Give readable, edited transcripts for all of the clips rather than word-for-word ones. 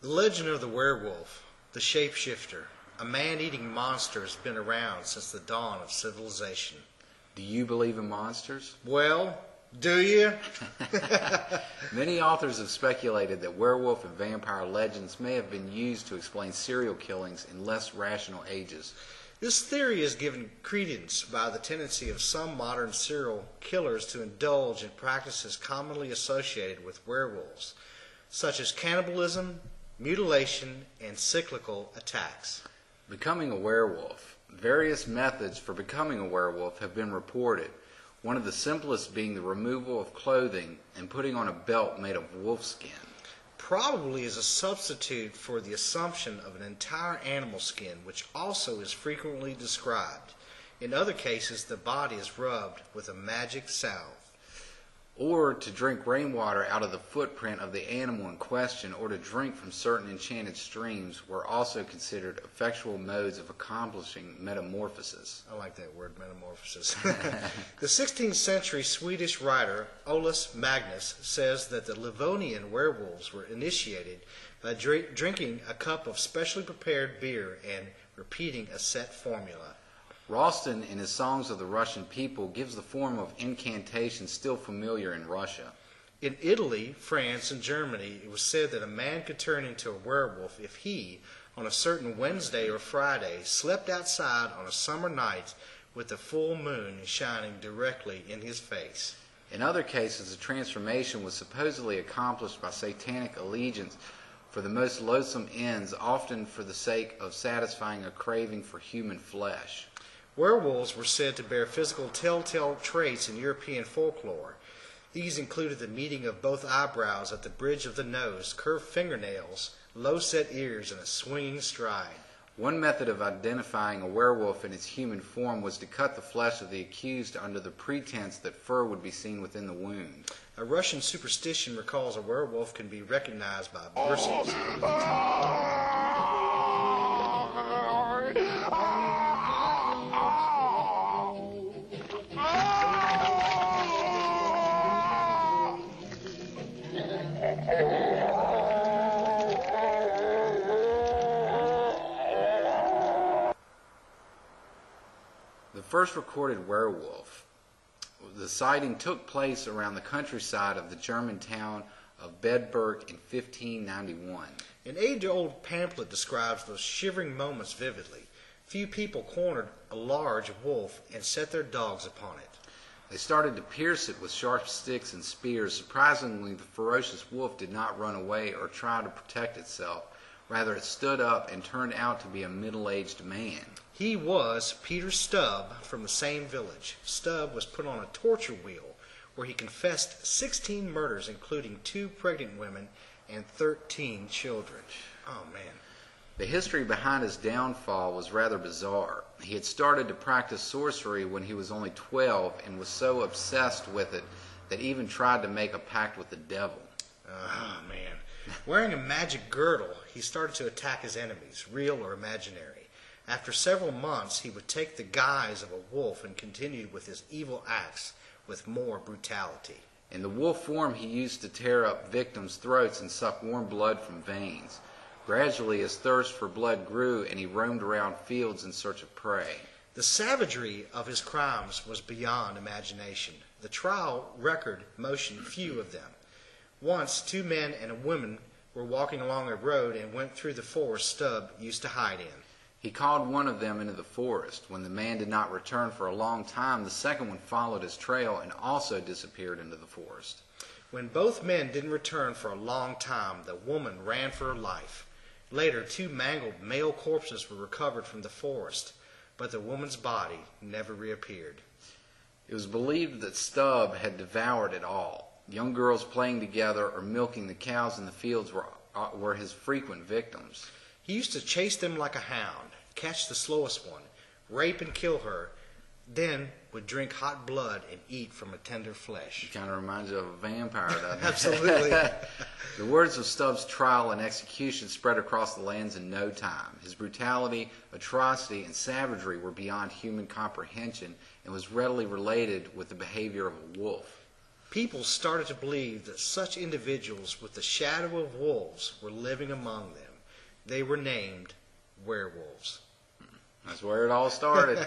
The legend of the werewolf, the shapeshifter, a man-eating monster has been around since the dawn of civilization. Do you believe in monsters? Well, do you? Many authors have speculated that werewolf and vampire legends may have been used to explain serial killings in less rational ages. This theory is given credence by the tendency of some modern serial killers to indulge in practices commonly associated with werewolves, such as cannibalism, mutilation, and cyclical attacks. Becoming a werewolf. Various methods for becoming a werewolf have been reported, one of the simplest being the removal of clothing and putting on a belt made of wolf skin. Probably as a substitute for the assumption of an entire animal skin, which also is frequently described. In other cases, the body is rubbed with a magic salve. Or to drink rainwater out of the footprint of the animal in question, or to drink from certain enchanted streams, were also considered effectual modes of accomplishing metamorphosis. I like that word, metamorphosis. The 16th century Swedish writer Olaus Magnus says that the Livonian werewolves were initiated by drinking a cup of specially prepared beer and repeating a set formula. Ralston, in his Songs of the Russian People, gives the form of incantation still familiar in Russia. In Italy, France, and Germany, it was said that a man could turn into a werewolf if he, on a certain Wednesday or Friday, slept outside on a summer night with the full moon shining directly in his face. In other cases, the transformation was supposedly accomplished by satanic allegiance for the most loathsome ends, often for the sake of satisfying a craving for human flesh. Werewolves were said to bear physical telltale traits in European folklore. These included the meeting of both eyebrows at the bridge of the nose, curved fingernails, low-set ears, and a swinging stride. One method of identifying a werewolf in its human form was to cut the flesh of the accused under the pretense that fur would be seen within the wound. A Russian superstition recalls a werewolf can be recognized by bristles. The first recorded werewolf. The sighting took place around the countryside of the German town of Bedburg in 1591. An age-old pamphlet describes those shivering moments vividly. Few people cornered a large wolf and set their dogs upon it. They started to pierce it with sharp sticks and spears. Surprisingly, the ferocious wolf did not run away or try to protect itself. Rather, it stood up and turned out to be a middle-aged man. He was Peter Stubb from the same village. Stubb was put on a torture wheel where he confessed 16 murders, including 2 pregnant women and 13 children. Oh, man. The history behind his downfall was rather bizarre. He had started to practice sorcery when he was only 12 and was so obsessed with it that he even tried to make a pact with the devil. Oh, man. Wearing a magic girdle, he started to attack his enemies, real or imaginary. After several months, he would take the guise of a wolf and continued with his evil acts with more brutality. In the wolf form, he used to tear up victims' throats and suck warm blood from veins. Gradually, his thirst for blood grew, and he roamed around fields in search of prey. The savagery of his crimes was beyond imagination. The trial record mentioned few of them. Once, 2 men and a woman were walking along a road and went through the forest Stubb used to hide in. He called one of them into the forest. When the man did not return for a long time, the second one followed his trail and also disappeared into the forest. When both men didn't return for a long time, the woman ran for her life. Later, 2 mangled male corpses were recovered from the forest, but the woman's body never reappeared. It was believed that Stubb had devoured it all. Young girls playing together or milking the cows in the fields were his frequent victims. He used to chase them like a hound, catch the slowest one, rape and kill her, then would drink hot blood and eat from a tender flesh. Kind of reminds you of a vampire, doesn't it? Absolutely. The words of Stubbs' trial and execution spread across the lands in no time. His brutality, atrocity, and savagery were beyond human comprehension and was readily related with the behavior of a wolf. People started to believe that such individuals with the shadow of wolves were living among them. They were named werewolves. That's where it all started.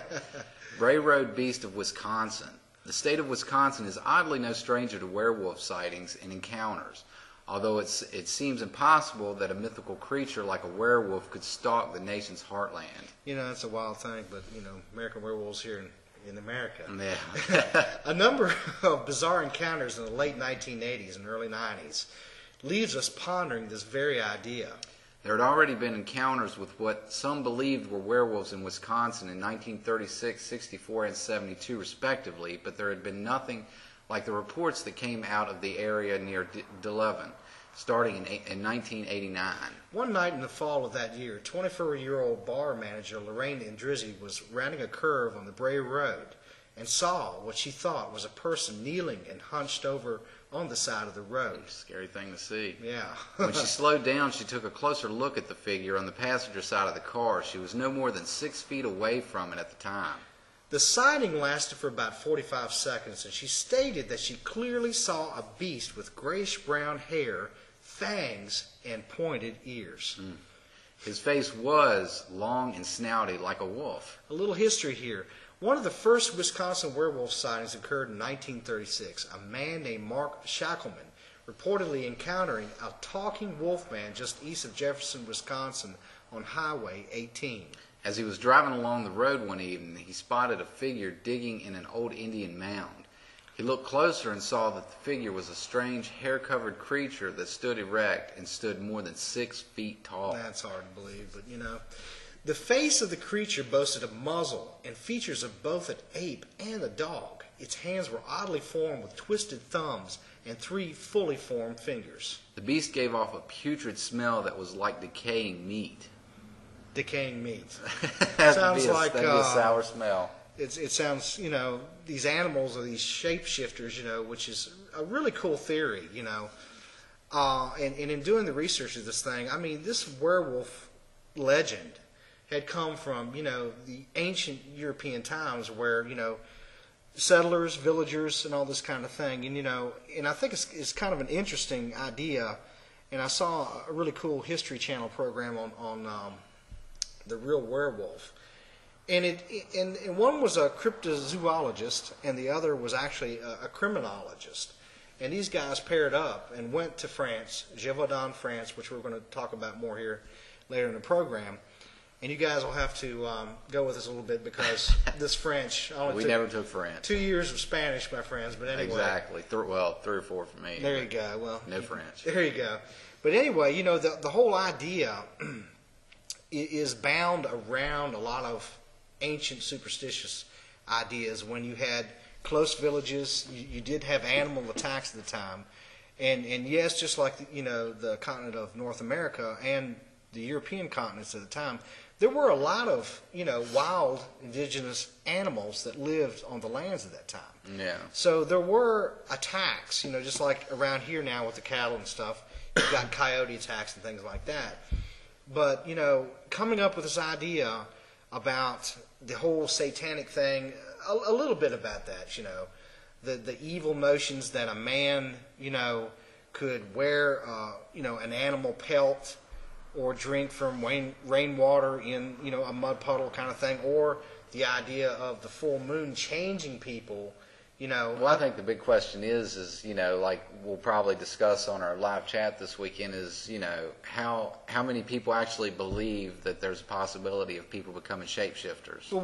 Railroad Beast of Wisconsin. The state of Wisconsin is oddly no stranger to werewolf sightings and encounters, although it seems impossible that a mythical creature like a werewolf could stalk the nation's heartland. You know, that's a wild thing, but, you know, American werewolves here in America. Yeah. A number of bizarre encounters in the late 1980s and early 90s leaves us pondering this very idea. There had already been encounters with what some believed were werewolves in Wisconsin in 1936, 64, and 72 respectively, but there had been nothing like the reports that came out of the area near Delavan, starting in 1989. One night in the fall of that year, 24-year-old bar manager Lorraine Andrizzi was rounding a curve on the Bray Road and saw what she thought was a person kneeling and hunched over on the side of the road. Scary thing to see. Yeah. When she slowed down, she took a closer look at the figure on the passenger side of the car. She was no more than 6 feet away from it at the time. The sighting lasted for about 45 seconds, and she stated that she clearly saw a beast with grayish-brown hair, fangs, and pointed ears. His face was long and snouty like a wolf. A little history here. One of the first Wisconsin werewolf sightings occurred in 1936. A man named Mark Shackleman reportedly encountering a talking wolf man just east of Jefferson, Wisconsin on Highway 18. As he was driving along the road one evening, he spotted a figure digging in an old Indian mound. He looked closer and saw that the figure was a strange, hair-covered creature that stood erect and stood more than 6 feet tall. That's hard to believe, but you know. The face of the creature boasted a muzzle and features of both an ape and a dog. Its hands were oddly formed with twisted thumbs and 3 fully formed fingers. The beast gave off a putrid smell that was like decaying meat. Decaying meat. Sounds like that'd be a sour smell. It sounds, you know, these animals are these shapeshifters, you know, which is a really cool theory, you know. And in doing the research of this thing, I mean, this werewolf legend had come from, you know, the ancient European times where, you know, settlers, villagers, and all this kind of thing. And, you know, and I think it's kind of an interesting idea. And I saw a really cool History Channel program on the real werewolf. And and one was a cryptozoologist, and the other was actually a criminologist. And these guys paired up and went to France, Gévaudan, France, which we're going to talk about more here later in the program. And you guys will have to go with us a little bit because this French. We never took French. 2 years of Spanish, my friends, but anyway. Exactly. 3 or 4 for me. There you go. Well, no French. There you go. But anyway, you know, the whole idea is bound around a lot of ancient superstitious ideas. When you had close villages, you did have animal attacks at the time. And yes, just like, you know, the continent of North America and the European continents at the time, there were a lot of, you know, wild indigenous animals that lived on the lands at that time. Yeah. So there were attacks, you know, just like around here now with the cattle and stuff. You've got coyote attacks and things like that. But, you know, coming up with this idea about the whole satanic thing, a little bit about that, you know, the evil notions that a man, you know, could wear, you know, an animal pelt or drink from rainwater in, you know, a mud puddle kind of thing, or the idea of the full moon changing people, you know. Well, I think the big question is, you know, like we'll probably discuss on our live chat this weekend is, you know, how many people actually believe that there's a possibility of people becoming shapeshifters. Well,